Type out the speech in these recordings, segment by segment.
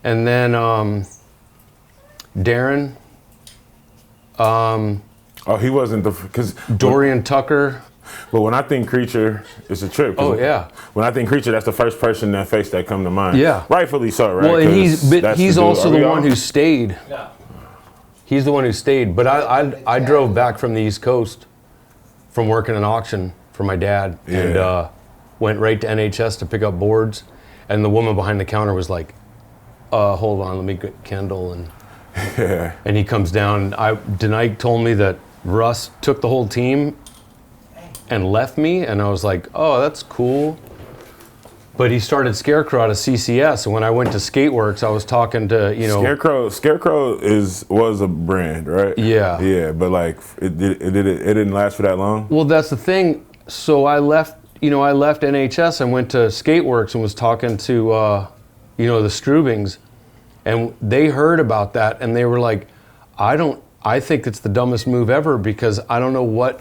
And then Darren. Oh, he wasn't because Dorian Tucker. But when I think Creature, it's a trip. Oh yeah. When I think Creature, that's the first person that face that come to mind. Yeah. Rightfully so, right? Well, and he's also the one who stayed. Yeah. He's the one who stayed. But I drove back from the East Coast from working an auction for my dad and went right to NHS to pick up boards. And the woman behind the counter was like, hold on, let me get Kendall. And he comes down. Denike told me that Russ took the whole team and left me, and I was like, oh, that's cool. But he started Scarecrow out of CCS, and when I went to Skateworks, I was talking to, Scarecrow was a brand, right? Yeah. Yeah, but like it didn't last for that long. Well, that's the thing. So I left NHS and went to Skateworks and was talking to, the Strubings, and they heard about that, and they were like, I think it's the dumbest move ever because I don't know what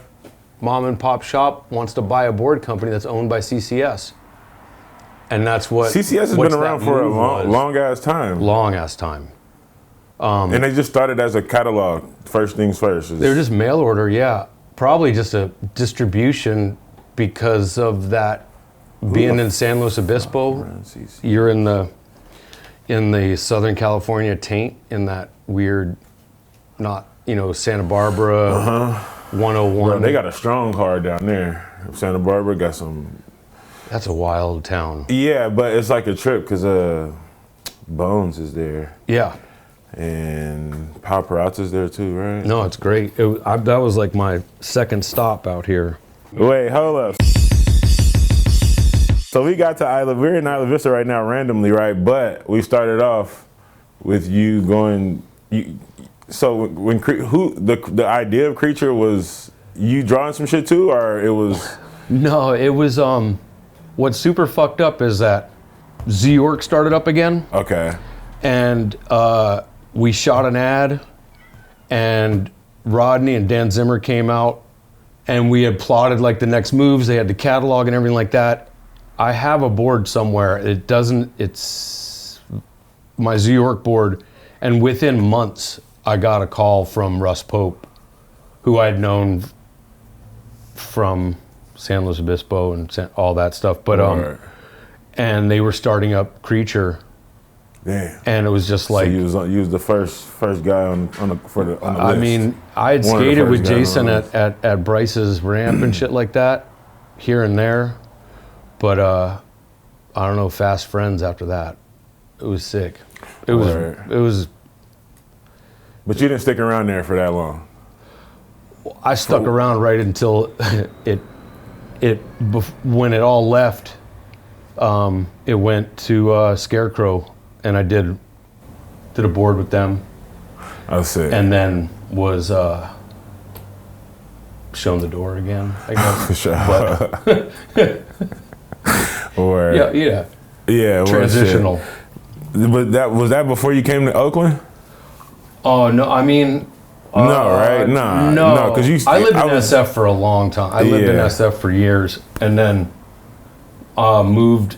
mom and pop shop wants to buy a board company that's owned by CCS. And that's what CCS has been around for a long ass time. Long ass time. And they just started as a catalog, first things first. They're just mail order, yeah. Probably just a distribution because of that being in San Luis Obispo. You're in the Southern California taint in that weird, Santa Barbara, 101. Bro, they got a strong card down there. Santa Barbara got some. That's a wild town. Yeah, but it's like a trip because Bones is there. Yeah. And Pau Peralta's there too, right? No, it's great. That was like my second stop out here. Wait, hold up. So we got to we're in Isla Vista right now randomly, right? But we started off with you going. So when the idea of Creature was you drawing some shit too, or it was? No, it was. What's super fucked up is that Z York started up again. Okay. And we shot an ad, and Rodney and Dan Zimmer came out, and we had plotted like the next moves. They had the catalog and everything like that. I have a board somewhere. It's my Z York board, and within months, I got a call from Russ Pope, who I'd known from San Luis Obispo and all that stuff. But and they were starting up Creature. Damn. And it was just like so you was the first guy on the list. I mean, I had skated with Jason at Bryce's ramp and shit like that, here and there. But I don't know, fast friends after that. It was sick. It was. But you didn't stick around there for that long. I stuck around right until when it all left. It went to Scarecrow, and I did a board with them. I see. And then was shown the door again, I guess. For sure. Or yeah. Transitional. But was that before you came to Oakland? Oh no, I mean. No, right? No, because I lived in SF for a long time. I lived in SF for years, and then moved.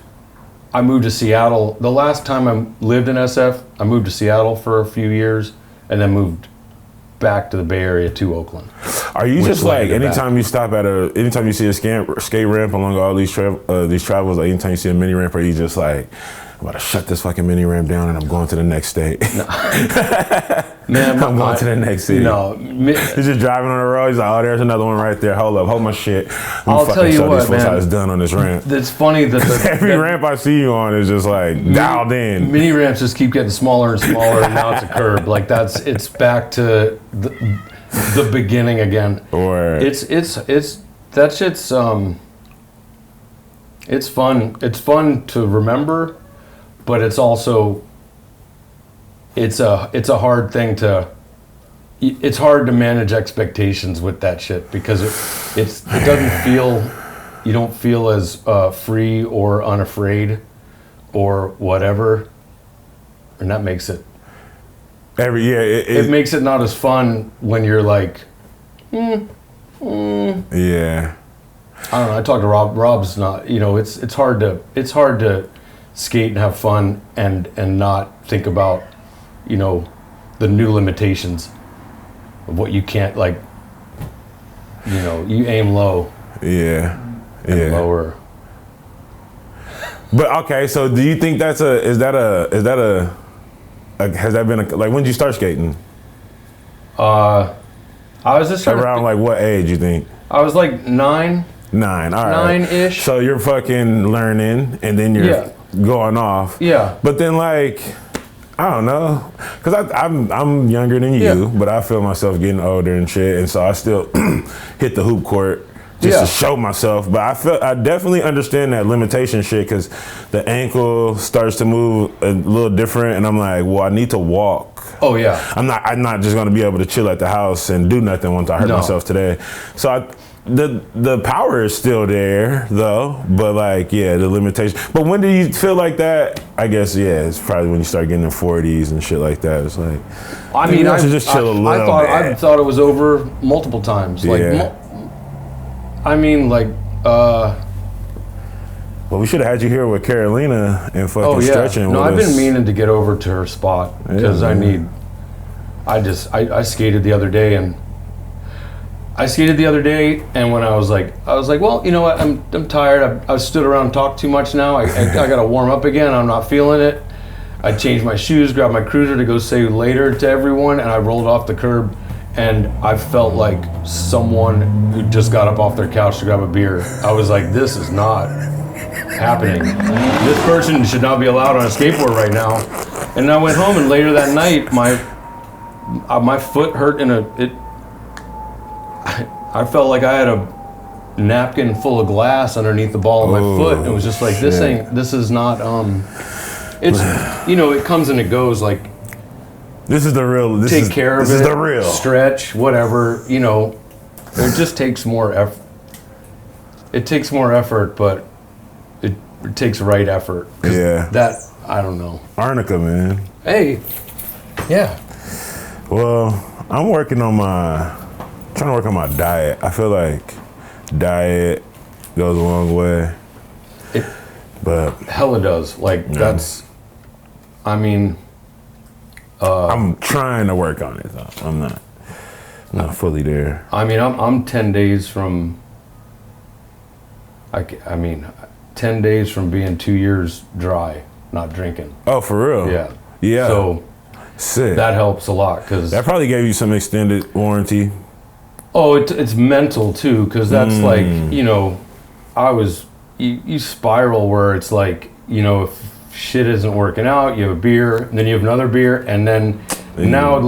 I moved to Seattle. The last time I lived in SF, I moved to Seattle for a few years, and then moved back to the Bay Area to Oakland. Are you just like anytime you see a skate ramp along all these travels, like anytime you see a mini ramp, are you just like, I'm about to shut this fucking mini ramp down and I'm going to the next state? No. Man, I'm going to the next city. No. He's just driving on the road. He's like, oh, there's another one right there. Hold up, hold my shit. I'll tell you what, man. It's done on this ramp. It's funny that every ramp I see you on is just like dialed in. Mini ramps just keep getting smaller and smaller, and now it's a curb. Like it's back to the beginning again. Or it's that shit's it's fun. It's fun to remember, but it's also it's a hard thing to. It's hard to manage expectations with that shit because it doesn't feel. You don't feel as free or unafraid or whatever, and that makes it. It makes it not as fun when you're like. Yeah. I don't know. I talked to Rob. Rob's not. It's hard to skate and have fun and not think about, you know, the new limitations of what you can't, like, you know, you aim low. Yeah. And lower. But okay, so do you think has that been like, when did you start skating? I was just around like what age you think? I was like 9. 9, all right. 9-ish. So you're fucking learning and then you're going off. Yeah. But then like, I don't know, because I'm younger than you, but I feel myself getting older and shit, and so I still hit the hoop court just to show myself. But I definitely understand that limitation shit, because the ankle starts to move a little different, and I'm like, well, I need to walk. Oh yeah. I'm not just gonna be able to chill at the house and do nothing once I hurt myself today. So the power is still there though, but like, yeah, the limitation. But when do you feel like that? I guess, yeah, it's probably when you start getting in 40s and shit like that. It's like, I mean, I should just chill a little bit. I thought it was over multiple times. Like, well, we should have had you here with Carolina and fucking stretching. No, I've been meaning to get over to her spot because I skated the other day and when I was like, well, you know what, I'm tired. I've stood around and talked too much now. I got to warm up again. I'm not feeling it. I changed my shoes, grabbed my cruiser to go say later to everyone, and I rolled off the curb, and I felt like someone who just got up off their couch to grab a beer. I was like, this is not happening. This person should not be allowed on a skateboard right now. And I went home, and later that night, my foot hurt I felt like I had a napkin full of glass underneath the ball of my foot. And it was just like, this is not, it's, you know, it comes and it goes. Like, this is the real, take care of it. This is the real. Stretch, whatever, you know, it just takes more effort. It takes more effort, but it takes right effort. Yeah. That, I don't know. Arnica, man. Hey. Yeah. Well, I'm trying to work on my diet. I feel like diet goes a long way. But hella does. Like, that's, I mean, I'm trying to work on it though. I'm not fully there. I mean, I'm 10 days from, 10 days from being 2 years dry, not drinking. Oh, for real? Yeah. Yeah. So sick. That helps a lot, because that probably gave you some extended warranty. Oh, it's mental too, because that's like, you know, you spiral where it's like, you know, if shit isn't working out, you have a beer, and then you have another beer, and then now,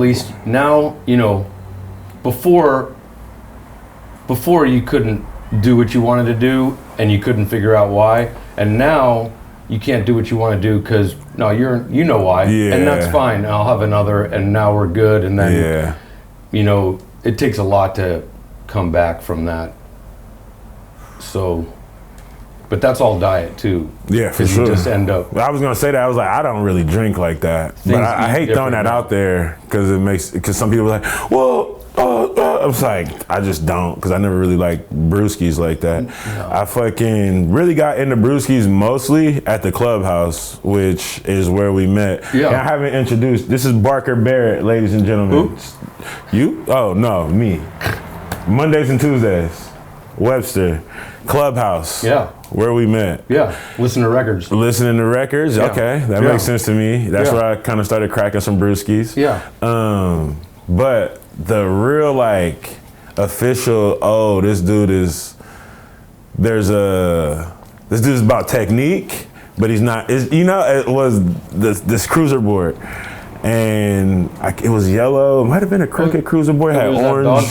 you know, before you couldn't do what you wanted to do, and you couldn't figure out why, and now you can't do what you want to do because you know why, and that's fine. I'll have another, and now we're good, and then you know, it takes a lot to come back from that. So, but that's all diet too. Yeah, for sure. You just end up. I was gonna say that. I was like, I don't really drink like that, but I hate throwing that out there because some people are like, well, I was like, I just don't, because I never really liked brewskis like that. No. I fucking really got into brewskis mostly at the clubhouse, which is where we met. Yeah. And I haven't introduced. This is Barrett, ladies and gentlemen. Oops. You? Oh no, me. Mondays and Tuesdays, Webster, Clubhouse. Yeah. Where we met. Yeah. Listening to records. Yeah. Okay, that makes sense to me. That's where I kind of started cracking some brewskis. Yeah. But the real like official, this dude is about technique, but he's not. It was this cruiser board, and it was yellow. It might have been a crooked cruiser board. It had orange.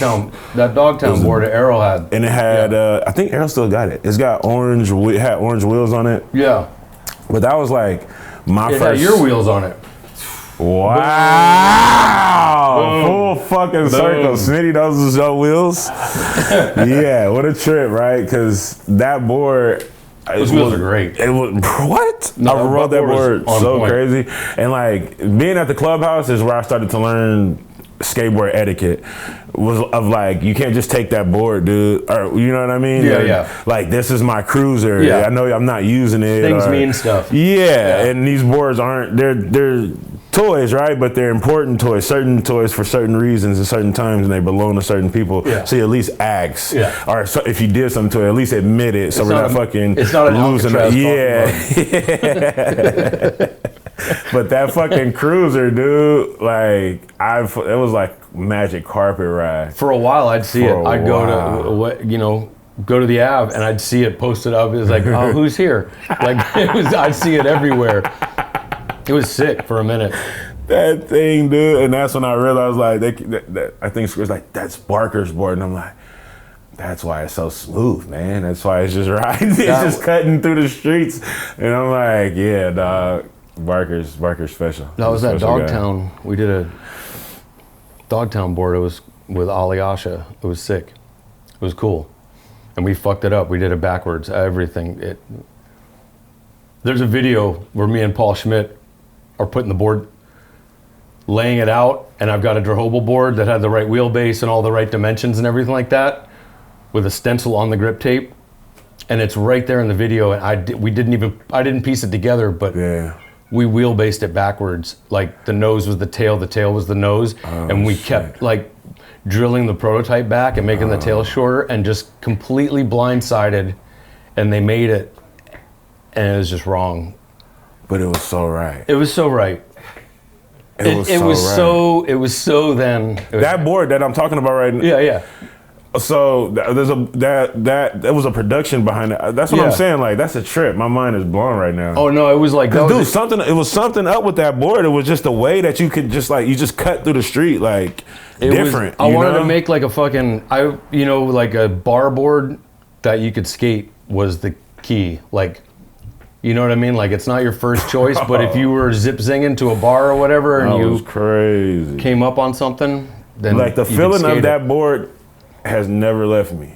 That Dogtown board that Arrow had, and it had. I think Arrow still got it. It's got orange. It had orange wheels on it. Yeah. But that was like my first. It had your wheels on it. Wow! Boom. Full fucking circle. Smitty, those was your wheels? Yeah, what a trip, right? Because that board. Those wheels are great. It was, what? No, I rode that board so point. crazy. And like being at the clubhouse is where I started to learn skateboard etiquette was of like, you can't just take that board, dude, or you know what I mean? Yeah. Like, this is my cruiser. Yeah. I know I'm not using it. Things mean stuff. Yeah, and these boards aren't. They're toys, right? But they're important toys. Certain toys for certain reasons at certain times, and they belong to certain people. Yeah. So you at least ask. Yeah. Or so if you did something to it, at least admit it. So It's we're not not fucking it's not an losing. Alcatraz But that fucking cruiser, dude, like it was like magic carpet ride. For a while, I'd see For it. a I'd go to, go to the Ave, and I'd see it posted up. It was like, oh, who's here? Like, I'd see it everywhere. It was sick for a minute. That thing, dude, and that's when I realized, like, I think it was like, that's Barker's board, and I'm like, that's why it's so smooth, man. That's why it's just riding. It's just cutting through the streets, and I'm like, yeah, dog. Barker's special. That was that Special guy. Dogtown. We did a Dogtown board. It was with Ali Asha. It was sick. It was cool. And we fucked it up. We did it backwards. Everything. There's a video where me and Paul Schmidt are putting the board, laying it out, and I've got a Drehobel board that had the right wheelbase and all the right dimensions and everything like that, with a stencil on the grip tape. And it's right there in the video. And I didn't piece it together, but Yeah. we wheelbased it backwards. Like, the nose was the tail was the nose, and we kept like drilling the prototype back and making the tail shorter, and just completely blindsided, and they made it, and it was just wrong. But it was so right. It was so right. It was so then. That board that I'm talking about right now. Yeah. So there's that was a production behind it. That's what I'm saying. Like, that's a trip. My mind is blown right now. Oh no, it was like, It was something up with that board. It was just the way that you could just like, you just cut through the street like different. I wanted to make like a fucking like a bar board that you could skate was the key. Like, you know what I mean? Like, it's not your first choice, but if you were zip zinging to a bar or whatever, and that was crazy. Came up on something, then Like, the you feeling could skate of that it. board has never left me.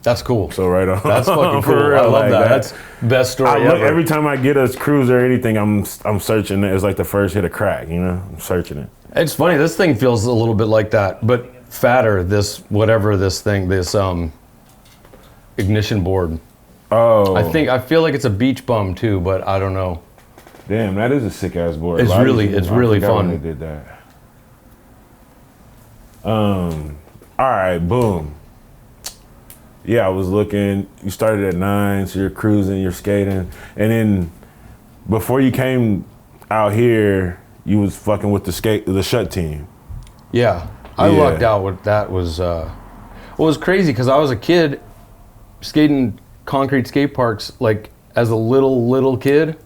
That's cool. So right on. That's fucking cool. For real, I love like that. That's best story ever. Every time I get a cruiser or anything, I'm searching it. It's like the first hit of crack, I'm searching it. It's funny. This thing feels a little bit like that, but fatter. This ignition board. Oh. I feel like it's a beach bum too, but I don't know. Damn, that is a sick ass board. It's really fun. When they did that. All right, boom. Yeah, I was looking. You started at 9, so you're cruising, you're skating, and then before you came out here, you was fucking with the shut team. Yeah, I lucked out with that. Was it was crazy because I was a kid skating concrete skate parks like as a little kid,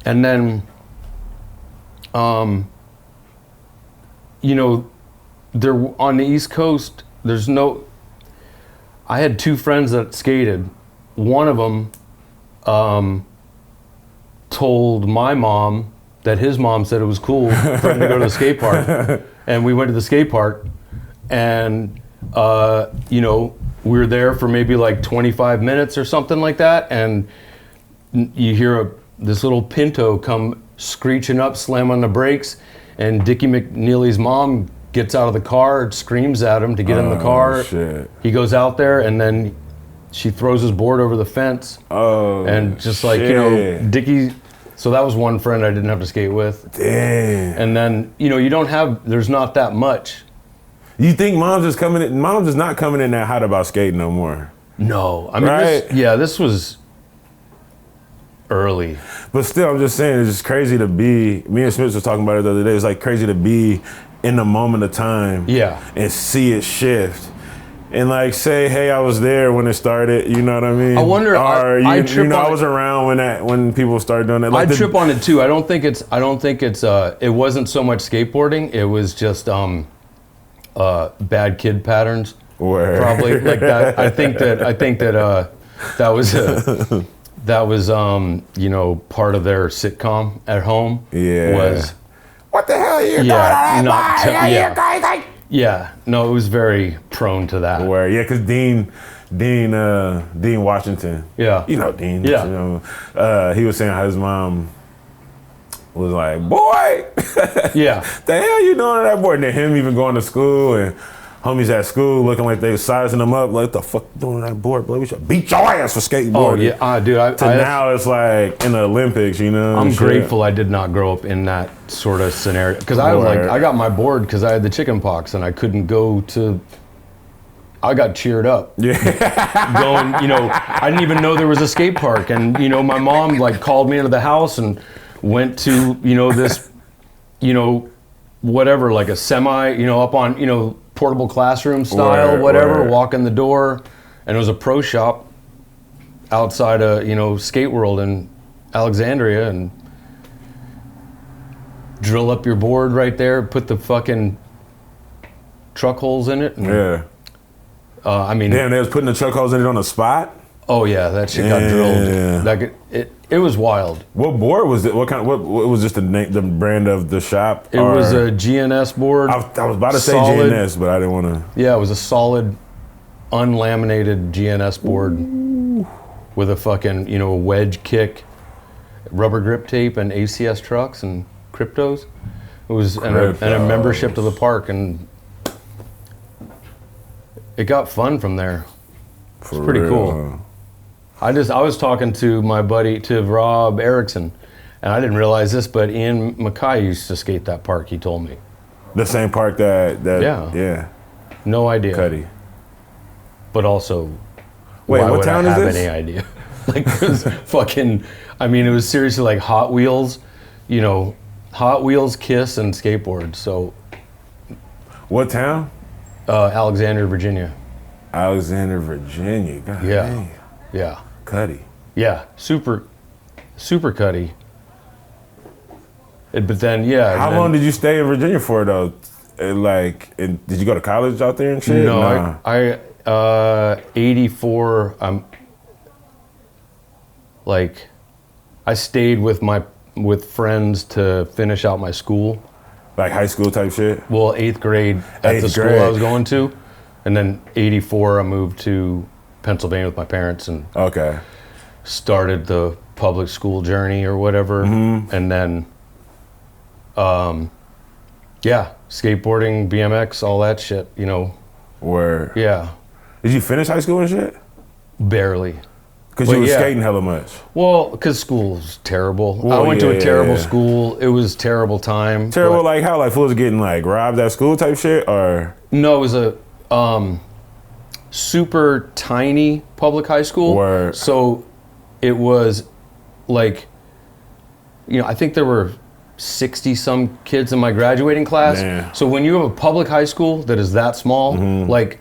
and then there on the East Coast, I had 2 friends that skated. One of them told my mom that his mom said it was cool for him to go to the skate park. And we went to the skate park, and we were there for maybe like 25 minutes or something like that, and you hear this little Pinto come screeching up, slam on the brakes, and Dickie McNeely's mom gets out of the car, screams at him to get in the car. Shit. He goes out there, and then she throws his board over the fence. Oh, and just like, shit. Dickie, so that was one friend I didn't have to skate with. Damn. And then, there's not that much. You think mom's just not coming in that hot about skating no more? No. I mean, right? This was early. But still, I'm just saying, it's just crazy to be, me and Smith was talking about it the other day, it's like crazy to be in the moment of time and see it shift. And like say, hey, I was there when it started, you know what I mean? I wonder, or I was around when people started doing it. Like I trip on it too. I don't think it's it wasn't so much skateboarding, it was just bad kid patterns. Where? Probably like that. I think that that was part of their sitcom at home. Yeah. Was what the hell are you doing? Yeah, no, it was very prone to that. Where? Yeah, because Dean Washington. Yeah. Dean. Yeah. He was saying how his mom was like, boy, Yeah. the hell you doing to that board? And then him even going to school and homies at school looking like they was sizing them up. Like, the fuck you doing to that board, boy? We should beat your ass for skateboarding. Oh, yeah. Dude, now it's like in the Olympics, you know? I'm grateful I did not grow up in that sort of scenario. Because I got my board because I had the chicken pox and I couldn't go to... I got cheered up. Yeah. Going, you know, I didn't even know there was a skate park. And, you know, my mom like called me into the house and went to, you know, this, you know, whatever, like a semi, you know, up on, you know, portable classroom style, whatever, walk in the door. And it was a pro shop outside of, you know, Skate World in Alexandria, and drill up your board right there, put the fucking truck holes in it. And, yeah. I mean, damn, they was putting the truck holes in it on the spot. Oh yeah, that shit got drilled. Like it was wild. What board was it? What kind of what was just the name, the brand of the shop? It was a GNS board. I was about to say GNS, but I didn't want to. Yeah, it was a solid, unlaminated GNS board with a fucking, you know, wedge kick, rubber grip tape, and ACS trucks and cryptos. It was and a membership to the park, and it got fun from there. It's pretty cool. I was talking to my buddy, to Rob Erickson, and I didn't realize this, but Ian Mackay used to skate that park, he told me. The same park that yeah. No idea. Cuddy. But also, wait, why what would town I is have this? any idea? Like, it was fucking, I mean, it was seriously like Hot Wheels, you know, Hot Wheels, Kiss, and skateboard. So. What town? Alexandria, Virginia. Alexander, Virginia. God dang. Yeah. Cuddy. Yeah. Super cuddy. But then, yeah. How long did you stay in Virginia for, though? Did you go to college out there and shit? No, I 84. I stayed with friends to finish out my school. Like high school type shit? Well, 8th grade at the school I was going to. And then 84, I moved to Pennsylvania with my parents and started the public school journey or whatever. Mm-hmm. And then, skateboarding, BMX, all that shit, you know. Yeah. Did you finish high school and shit? Barely. Because you were skating hella much. Well, because school was terrible. Well, I went to a terrible school. It was terrible time. Terrible, like how? Like fools getting like robbed at school type shit, or? No, it was a super tiny public high school. Word. So it was like, you know, I think there were 60 some kids in my graduating class. Man. So when you have a public high school that is that small, like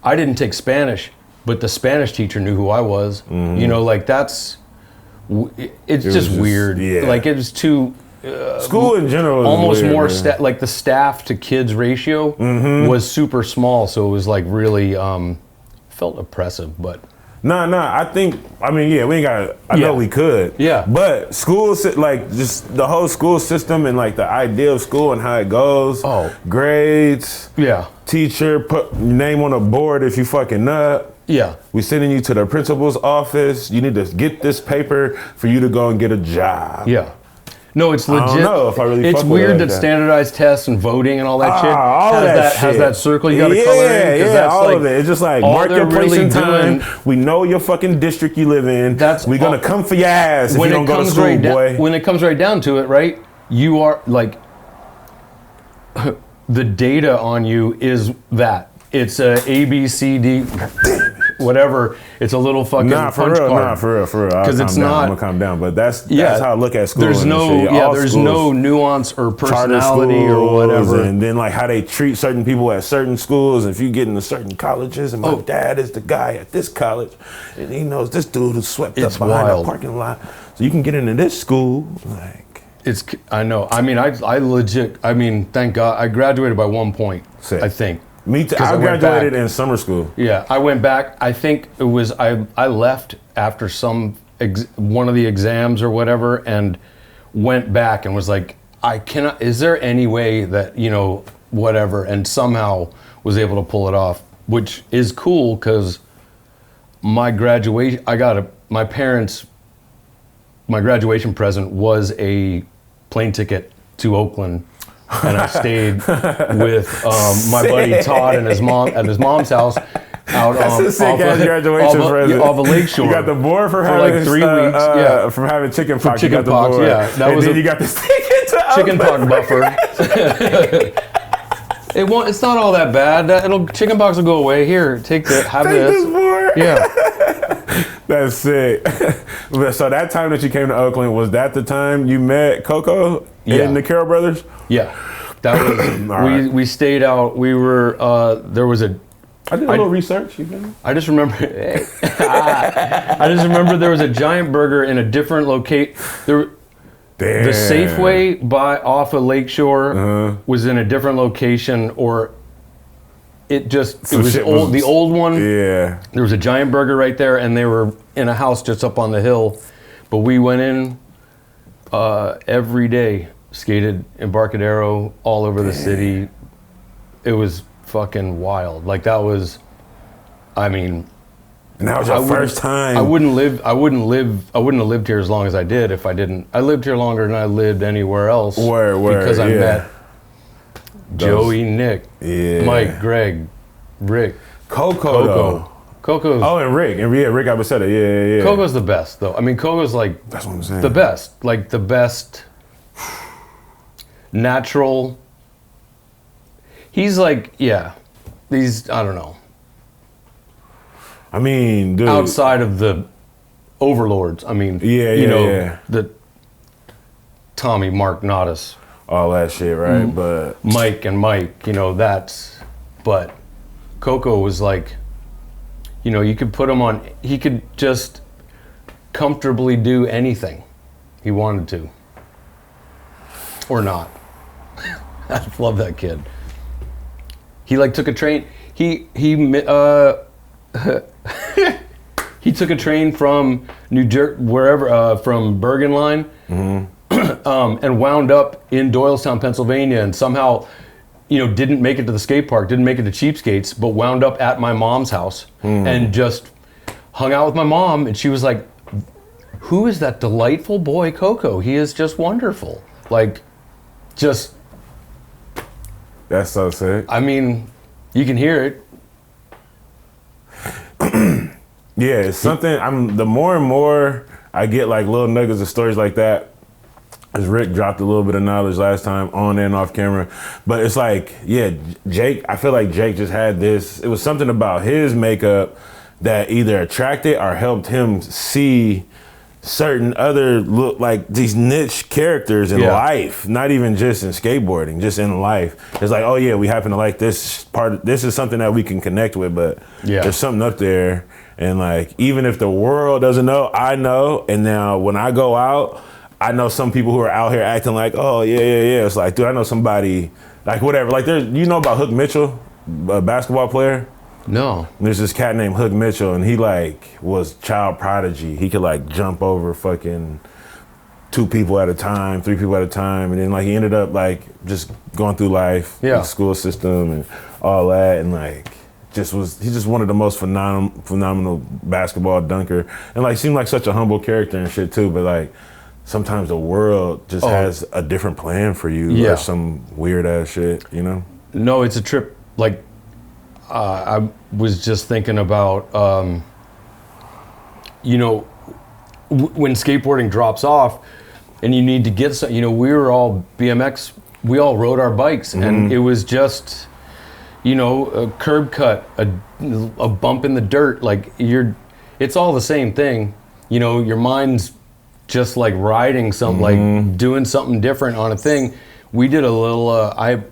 I didn't take Spanish, but the Spanish teacher knew who I was. Mm-hmm. You know, like it's just weird. Yeah. Like it was too. School in general is almost weird, more like the staff to kids ratio was super small, so it was like really felt oppressive. But I mean, we ain't got. I know we could. Yeah. But school, like just the whole school system and like the idea of school and how it goes. Oh. Grades. Yeah. Teacher, put your name on a board if you fucking up. Yeah. We sending you to the principal's office. You need to get this paper for you to go and get a job. Yeah. No, it's legit. I don't know if I really it's fuck with weird it like that standardized tests and voting and all that shit has that circle you gotta color in. Yeah, that's all like, of it. It's just like mark your place in time. We know your fucking district you live in. We're gonna come for your ass if you don't go to school, boy. When it comes right down to it, right? You are like the data on you is that. It's A, B, C, D, whatever. It's a little fucking punch card. For real. Because it's not. I'm gonna calm down, but that's how I look at school. There's no nuance or personality or whatever. And then like how they treat certain people at certain schools. If you get into certain colleges, and my dad is the guy at this college, and he knows this dude who swept up behind the parking lot, so you can get into this school. Like I know. I mean, I legit. I mean, thank God, I graduated by 1 point. I think. Me too. I graduated in summer school. Yeah, I went back. I think it was I left after one of the exams or whatever, and went back and was like, I cannot. Is there any way that, you know, whatever, and somehow was able to pull it off, which is cool because my graduation. My graduation present was a plane ticket to Oakland, and I stayed with my buddy Todd and his mom at his mom's house. Out That's a sick ass graduation present. Off a Lakeshore. You got the board for having like 3 weeks. Yeah, from having chicken pox. Chicken you got pox. The board. Yeah, that and was then you got the chicken pox buffer. It won't. It's not all that bad. Chicken pox will go away. Here, take this. Have this. Board. Yeah. That's sick. So that time that you came to Oakland, was that the time you met Coco and the Carroll brothers? Yeah. That was. We stayed out. We were. There was a. I did a little research. You know? I just remember. I just remember there was a Giant Burger in a different location. The Safeway off of Lakeshore was in a different location, or it was old. The old one. Yeah. There was a Giant Burger right there, and they were in a house just up on the hill. But we went in every day, skated Embarcadero all over the city. It was fucking wild. Like that was, I mean. And that was your first time. I wouldn't have lived here as long as I did if I didn't. I lived here longer than I lived anywhere else. Because I met Joey, Nick, Mike, Greg, Rick, Coco. Coco's. Oh, and Rick. And Rick Abasetta. Yeah. Coco's the best, though. I mean, Coco's like. That's what I'm saying. The best. Like the best. Natural. He's like, I don't know. I mean, dude. Outside of the overlords, I mean, the Tommy, Mark, Nodis. All that shit, right? But Mike, but Coco was like, you could put him on, he could just comfortably do anything he wanted to. Or not. I love that kid. He took a train, he took a train from New Jersey, wherever, from Bergen Line, and wound up in Doylestown, Pennsylvania, and somehow, didn't make it to the skate park, didn't make it to Cheapskates, but wound up at my mom's house and just hung out with my mom, and she was like, "Who is that delightful boy, Coco? He is just wonderful." That's so sick. I mean, you can hear it. Yeah, it's something. The more and more I get little nuggets of stories like that, as Rick dropped a little bit of knowledge last time on and off camera, but it's Jake. I feel like Jake just had this. It was something about his makeup that either attracted or helped him see certain other these niche characters in life, not even just in skateboarding, just in life. It's like, oh yeah, we happen to like this part. This is something that we can connect with, but there's something up there. And even if the world doesn't know, I know. And now when I go out, I know some people who are out here acting like, oh yeah. It's like, dude, I know somebody, whatever. There's, about Hook Mitchell, a basketball player? No. There's this cat named Hook Mitchell, and he was child prodigy. He could jump over fucking 2 people at a time, 3 people at a time, and then he ended up just going through life, the school system and all that, and he's just one of the most phenomenal basketball dunker, and seemed like such a humble character and shit too. But sometimes the world just has a different plan for you, or some weird ass shit, No, it's a trip. I was just thinking about, when skateboarding drops off and you need to get some, we were all BMX, we all rode our bikes, and it was just, a curb cut, a bump in the dirt, it's all the same thing. Your mind's just riding something, doing something different on a thing. We did a little, I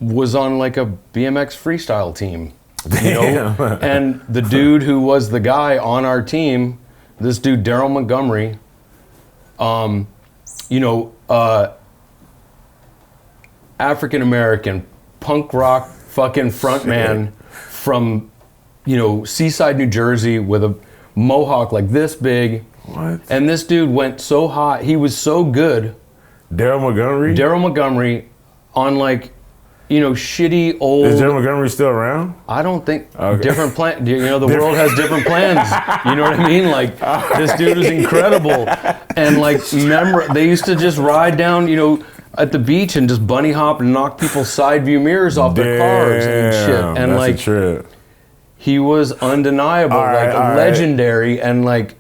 was on a BMX freestyle team, and the dude who was the guy on our team, this dude Daryl Montgomery, African American punk rock fucking frontman from Seaside, New Jersey, with a mohawk this big. What? And this dude went so hot, he was so good. Daryl Montgomery on shitty old. Is Jim Montgomery still around? I don't think Okay. different plan. The world has different plans. You know what I mean? Like this dude is incredible, and like remember they used to just ride down, at the beach and just bunny hop and knock people's side view mirrors off their cars and shit. And that's like a trip. he was undeniable, All right. legendary, and like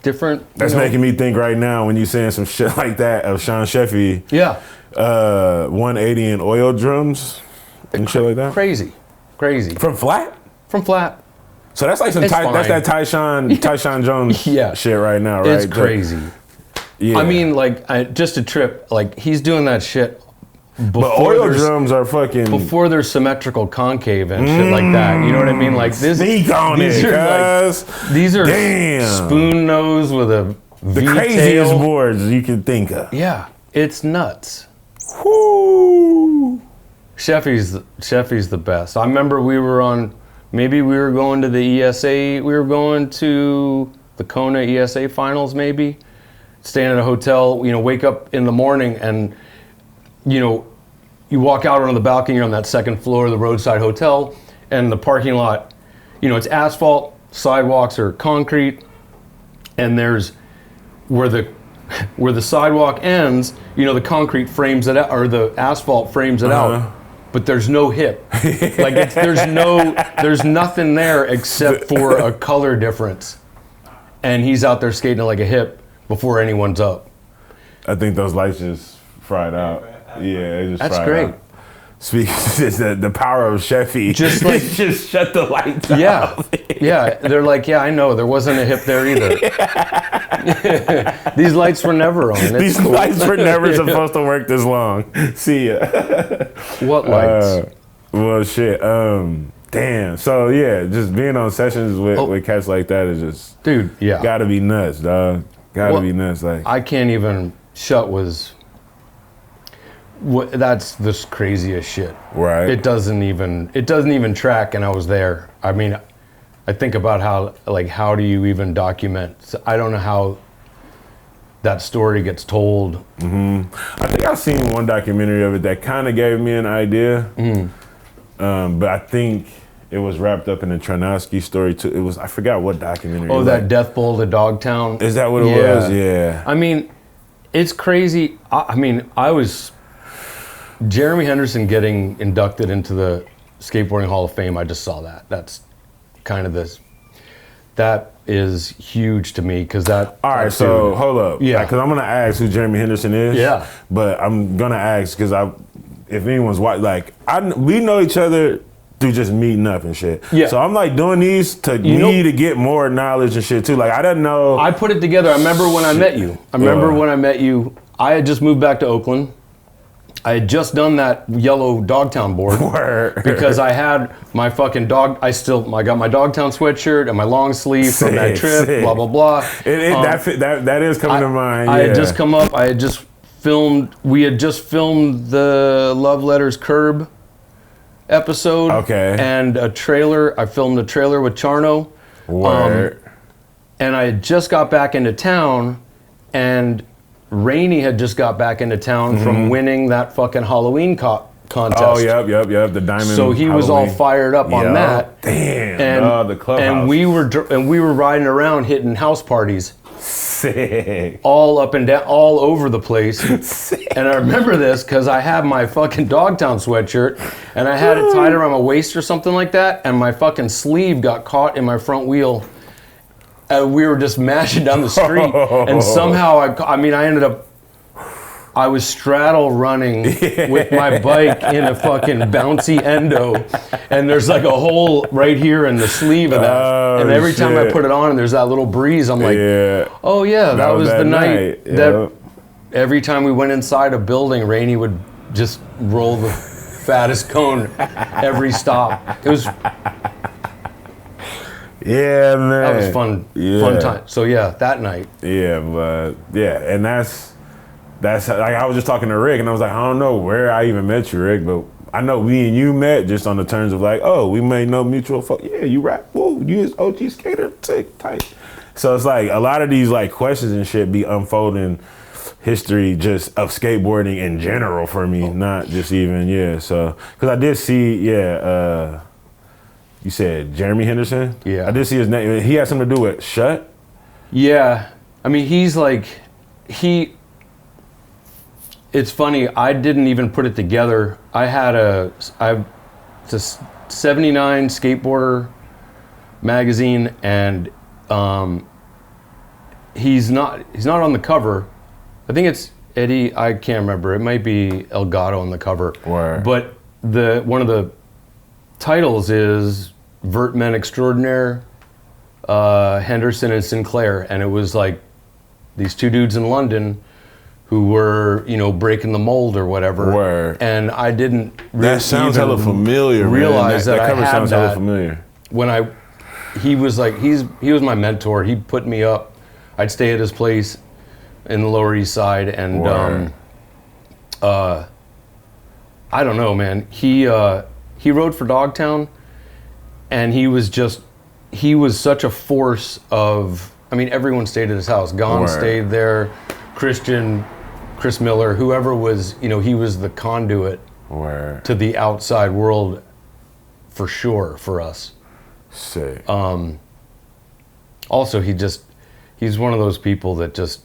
different. That's making me think right now when you saying some shit like that of Sean Sheffy. Yeah. 180 and oil drums and shit like that. Crazy. From Flat? From Flat. So that's like some It's fine. that's that Tyshawn Jones shit right now, right? It's crazy. Yeah. I mean, like, just a trip. Like, he's doing that shit but oil drums are fucking before there's symmetrical concave and shit like that. You know what I mean? Like this. Sneak on these it, are these are damn. spoon nose with a The V craziest tail. boards you can think of. Yeah, it's nuts. Whoo. Sheffy's the best. I remember we were going to the ESA. We were going to the Kona ESA finals, maybe. Staying at a hotel. Wake up in the morning and. You walk out on the balcony, you're on that second floor of the roadside hotel, and the parking lot, it's asphalt, sidewalks are concrete, and there's where the sidewalk ends, the concrete frames it out, or the asphalt frames it out, but there's no hip. Like there's nothing there except for a color difference, and he's out there skating like a hip before anyone's up. I think those lights just fried out. Yeah, it just That's fried great. out. Speaking of the power of Sheffy, Just like just shut the lights yeah, off. yeah. They're like, yeah, I know. There wasn't a hip there either. These lights were never on. It's These cool. lights were never supposed to work this long. See ya. What lights? Well, shit. Damn. So yeah, just being on sessions with cats like that is just, Dude, yeah. gotta be nuts, dog. Gotta be nuts. Like I can't even. Shut was. That's the craziest shit. right. It doesn't even track, and I was there. I mean, I think about how do you even document? I don't know how that story gets told. I think I've seen one documentary of it that kind of gave me an idea, but I think it was wrapped up in the Tranowski story too. It was, I forgot what documentary. Oh, that Death Bowl to Dogtown. Is that what it was? Yeah. I mean, it's crazy. I was Jeremy Henderson getting inducted into the Skateboarding Hall of Fame. I just saw that. That's kind of this. That is huge to me because that. All right, so hold up. Yeah. Because I'm gonna ask who Jeremy Henderson is. Yeah. But I'm gonna ask because if anyone's watching, we know each other through just meeting up and shit. Yeah. So I'm like doing these to to get more knowledge and shit too. Like I didn't know. I put it together. I remember when I met you. I had just moved back to Oakland. I had just done that yellow Dogtown board because I had my fucking dog. I got my Dogtown sweatshirt and my long sleeve from that trip. Sick. Blah blah blah. That is coming to mind. I had just come up. I had just filmed. We had just filmed the Love Letters Curb episode. Okay. And a trailer. I filmed a trailer with Charno. Word. And I had just got back into town, and Rainey had just got back into town from winning that fucking Halloween contest. Oh, yep. The diamond. So he was all fired up on that. Damn. And the clubhouse. And we were riding around hitting house parties. Sick. All up and down, all over the place. Sick. And I remember this because I had my fucking Dogtown sweatshirt and I had it tied around my waist or something like that, and my fucking sleeve got caught in my front wheel. We were just mashing down the street, and somehow I was straddle running with my bike in a fucking bouncy endo, and there's like a hole right here in the sleeve of that. And every time I put it on and there's that little breeze, I'm like, oh yeah, that was the night that every time we went inside a building, Rainey would just roll the fattest cone every stop. It was... Yeah, man. That was fun time. So yeah, that night. Yeah, but and that's like I was just talking to Rick, and I was like, I don't know where I even met you, Rick, but I know we and you met just on the terms of like, oh, we may know mutual folk. Yeah, you rap. Whoa, you is OG skater, tight. So it's like a lot of these like questions and shit be unfolding history just of skateboarding in general for me, not just even, so, because I did see, you said Jeremy Henderson? Yeah. I did see his name. He had something to do with Shut? Yeah. I mean, he's like, it's funny, I didn't even put it together. It's a 79 skateboarder magazine, and he's not on the cover. I think it's Eddie, I can't remember. It might be Elgato on the cover. Word. But one of the titles is Vert Men Extraordinaire, Henderson and Sinclair, and it was like these two dudes in London who were, breaking the mold or whatever. Word. And I didn't That sounds hella familiar, realize man. that cover I had sounds that hella familiar. when he was my mentor. He put me up. I'd stay at his place in the Lower East Side, and I don't know, man. He rode for Dogtown, and he was such a force of. I mean, everyone stayed at his house. Gon stayed there. Chris Miller, whoever was, he was the conduit to the outside world, for sure, for us. Sick. Also, he's one of those people that just,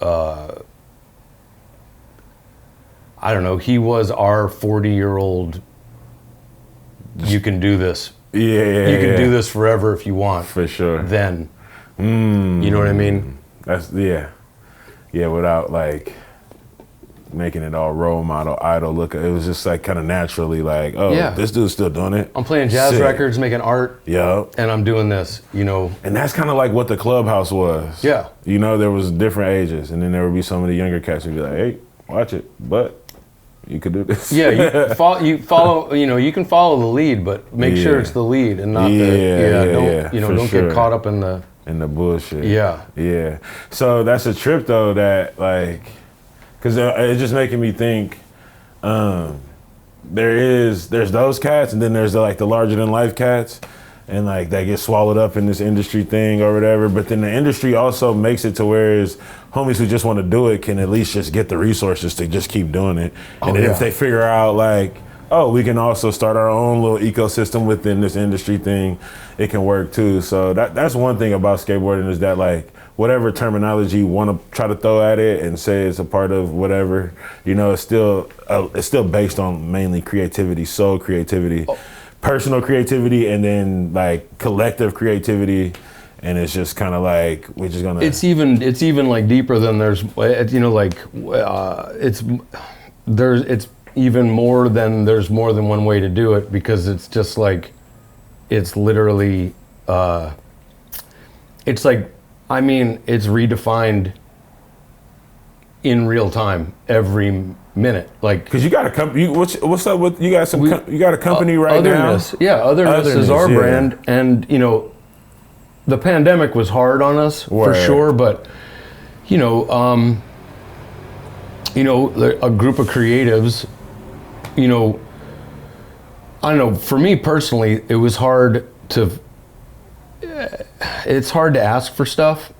I don't know, he was our 40-year-old, you can do this. Yeah. You can do this forever if you want. For sure. Then. You know what I mean? That's, yeah, without like making it all role model, idol look. It was just like kind of naturally like, this dude's still doing it. I'm playing jazz records, making art. Yeah. And I'm doing this, And that's kind of like what the Clubhouse was. Yeah. There was different ages, and then there would be some of the younger cats who'd be like, hey, watch it, but you could do this. Yeah, you follow, you can follow the lead, but make sure it's the lead and not don't get caught up in the bullshit. Yeah. Yeah. So that's a trip though that like, cause it's just making me think, there's those cats, and then there's the larger than life cats, and like they get swallowed up in this industry thing or whatever. But then the industry also makes it to where homies who just want to do it can at least just get the resources to just keep doing it. And then if they figure out like, we can also start our own little ecosystem within this industry thing, it can work too. So that's one thing about skateboarding, is that like whatever terminology you want to try to throw at it and say it's a part of whatever, it's still based on mainly creativity, soul creativity, personal creativity, and then like collective creativity. And it's just kind of like we're just gonna. It's even like deeper than it's even more than there's more than one way to do it, because it's just like, it's literally, it's like, I mean, it's redefined in real time every minute. Like, because you got a company, what's up with, you got you got a company right Otherness. now? Yeah, Otherness is our brand, and the pandemic was hard on us for sure, but a group of creatives, I don't know, for me personally, it was it's hard to ask for stuff,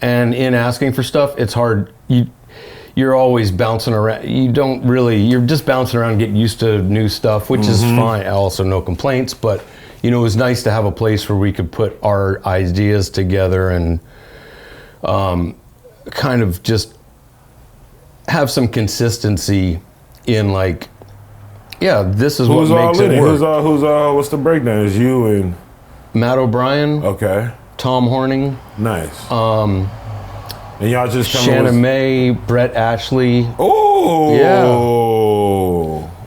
and in asking for stuff, it's hard, you're always bouncing around, you're just bouncing around, getting used to new stuff, which is fine, also no complaints, but it was nice to have a place where we could put our ideas together and kind of just have some consistency in like, this is what makes it work. Who's what's the breakdown? Is you and Matt O'Brien. Okay. Tom Horning. Nice. And y'all just come Shannon May, Brett Ashley. Oh. Yeah.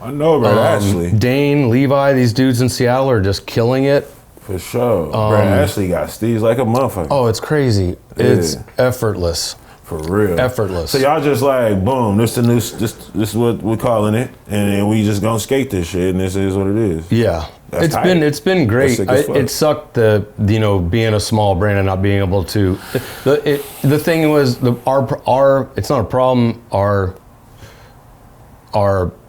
I know about Ashley. Dane, Levi, these dudes in Seattle are just killing it. For sure. Brett Ashley got steez like a motherfucker. Oh, it's crazy. It's effortless. For real. Effortless. So y'all just like, boom, this is what we're calling it, and we just gonna skate this shit, and this is what it is. Yeah. It's been great. It sucked being a small brand and not being able to. The thing was our it's not a problem. Our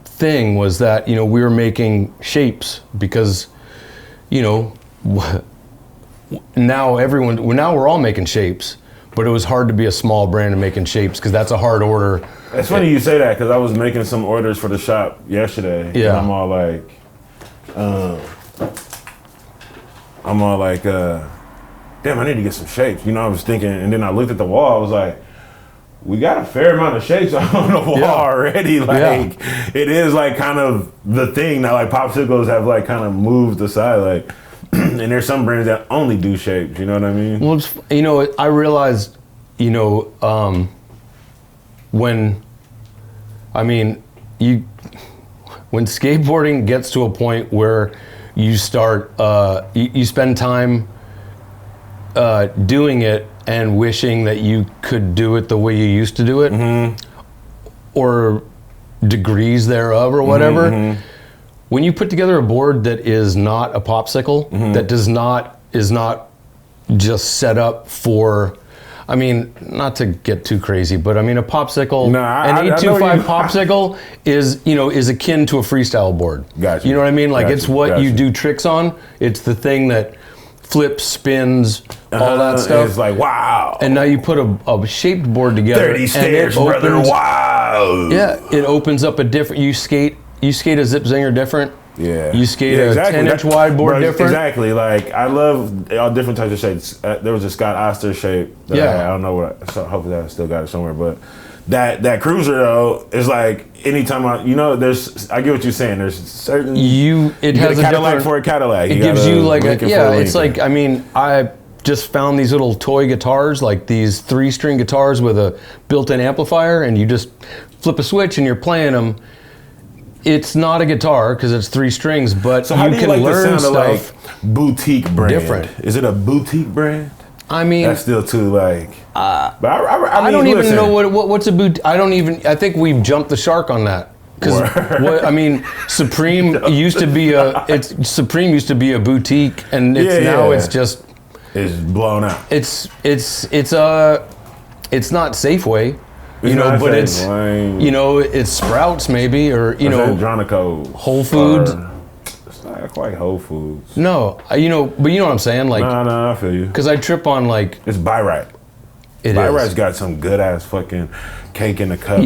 thing was that we were making shapes because now we're all making shapes, but it was hard to be a small brand and making shapes because that's a hard order. It's funny you say that because I was making some orders for the shop yesterday. Yeah. And I'm all like, damn, I need to get some shapes. You know, I was thinking, and then I looked at the wall. I was like, we got a fair amount of shapes on the wall already. Like, it is like kind of the thing that like popsicles have like kind of moved aside. Like, and there's some brands that only do shapes. You know what I mean? Well, it's, you know, I realized, you know, when skateboarding gets to a point where you start, you spend time doing it and wishing that you could do it the way you used to do it, or degrees thereof or whatever. When you put together a board that is not a popsicle, that is not just set up for, I mean, not to get too crazy, but I mean a popsicle, an 825 popsicle is, you know, is akin to a freestyle board. Gotcha. You know what I mean? Like Gotcha. it's what you do tricks on. It's the thing that flips, spins, all that stuff. It's like, wow. And now you put a shaped board together. 30 stairs, brother, wow. Yeah, it opens up a different, you skate a zip zinger different. Yeah. You skate a 10-inch wide board different. Exactly. Like, I love all different types of shapes. There was a Scott Oster shape that I don't know what, so hopefully I still got it somewhere, but that cruiser though is like anytime I get what you're saying. There's certain it has a Cadillac for a Cadillac. It gives you like it's like, I mean, I just found these little toy guitars, like these 3-string guitars with a built-in amplifier, and you just flip a switch and you're playing them. It's not a guitar because it's 3 strings, but so how you do you can like learn the sound stuff. Of like boutique brand? Different. Is it a boutique brand? I mean, that's still too like. But I mean, don't even know what's a boot. I think we've jumped the shark on that because I mean, Supreme used to be a boutique, and it's just it's blown out. It's not Safeway. It's but it's it's Sprouts maybe, or Andronico, Whole Foods. It's not quite Whole Foods. No, but you know what I'm saying. Like, no, I feel you. Because I trip on like it's Barrett. Barrett's got some good ass fucking cake in the cup.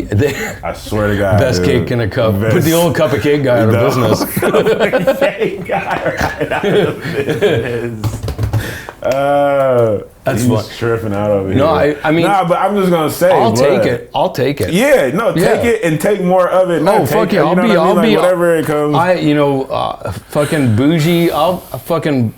I swear to God, best cake in a cup. Put the old cup of cake guy out of business. Cup of cake guy right out of business. That's what tripping out over here. No, I mean, but I'm just gonna say, I'll take it. Yeah, no, take it and take more of it. No, fuck yeah, I'll be whatever it comes. Fucking bougie. I'll fucking